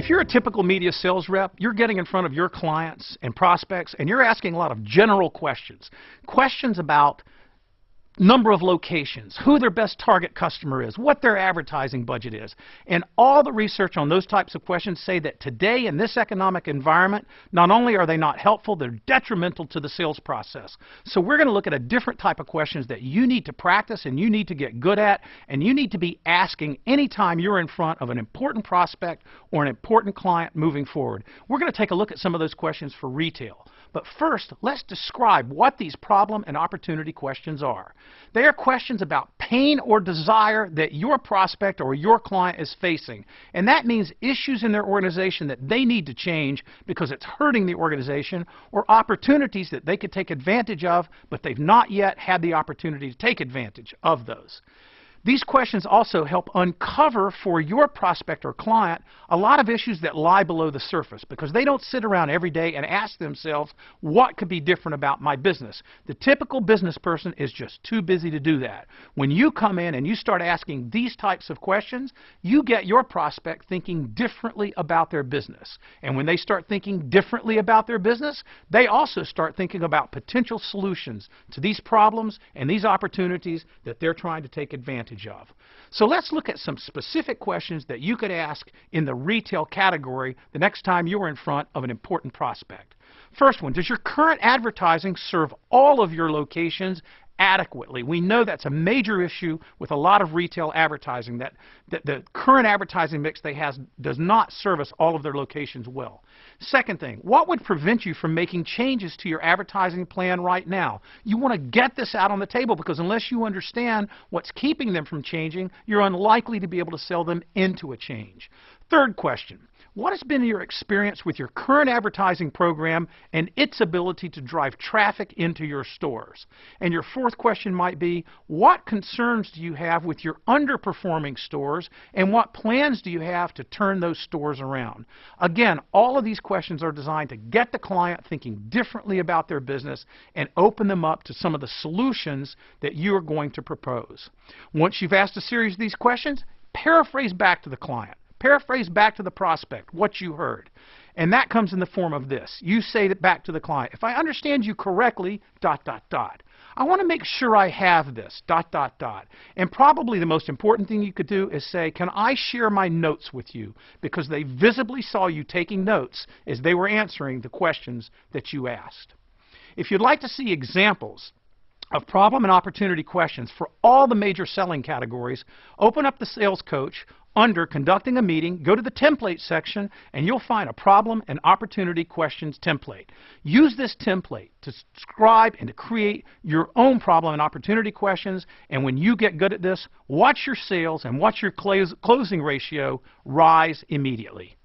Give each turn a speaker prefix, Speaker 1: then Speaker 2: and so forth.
Speaker 1: If you're a typical media sales rep, you're getting in front of your clients and prospects and you're asking a lot of general questions. Questions about number of locations, who their best target customer is, what their advertising budget is. And all the research on those types of questions say that today in this economic environment, not only are they not helpful, they're detrimental to the sales process. So we're going to look at a different type of questions that you need to practice and you need to get good at, and you need to be asking anytime you're in front of an important prospect or an important client moving forward. We're going to take a look at some of those questions for retail. But first, let's describe what these problem and opportunity questions are. They are questions about pain or desire that your prospect or your client is facing. And that means issues in their organization that they need to change because it's hurting the organization, or opportunities that they could take advantage of, but they've not yet had the opportunity to take advantage of those. These questions also help uncover for your prospect or client a lot of issues that lie below the surface, because they don't sit around every day and ask themselves, what could be different about my business? The typical business person is just too busy to do that. When you come in and you start asking these types of questions, you get your prospect thinking differently about their business. And when they start thinking differently about their business, they also start thinking about potential solutions to these problems and these opportunities that they're trying to take advantage of. So let's look at some specific questions that you could ask in the retail category the next time you're in front of an important prospect. First one, does your current advertising serve all of your locations adequately? We know that's a major issue with a lot of retail advertising, that the current advertising mix they have does not service all of their locations well. Second thing, what would prevent you from making changes to your advertising plan right now? You want to get this out on the table, because unless you understand what's keeping them from changing, you're unlikely to be able to sell them into a change. Third question, what has been your experience with your current advertising program and its ability to drive traffic into your stores? And your fourth question might be, what concerns do you have with your underperforming stores, and what plans do you have to turn those stores around? Again, all of these questions are designed to get the client thinking differently about their business and open them up to some of the solutions that you are going to propose. Once you've asked a series of these questions, paraphrase back to the client. Paraphrase back to the prospect what you heard. And that comes in the form of this. You say it back to the client. If I understand you correctly, ... I want to make sure I have this, ... And probably the most important thing you could do is say, can I share my notes with you? Because they visibly saw you taking notes as they were answering the questions that you asked. If you'd like to see examples of problem and opportunity questions for all the major selling categories, open up the Sales Coach. Under Conducting a Meeting, go to the Template section, and you'll find a Problem and Opportunity Questions template. Use this template to scribe and to create your own problem and opportunity questions, and when you get good at this, watch your sales and watch your closing ratio rise immediately.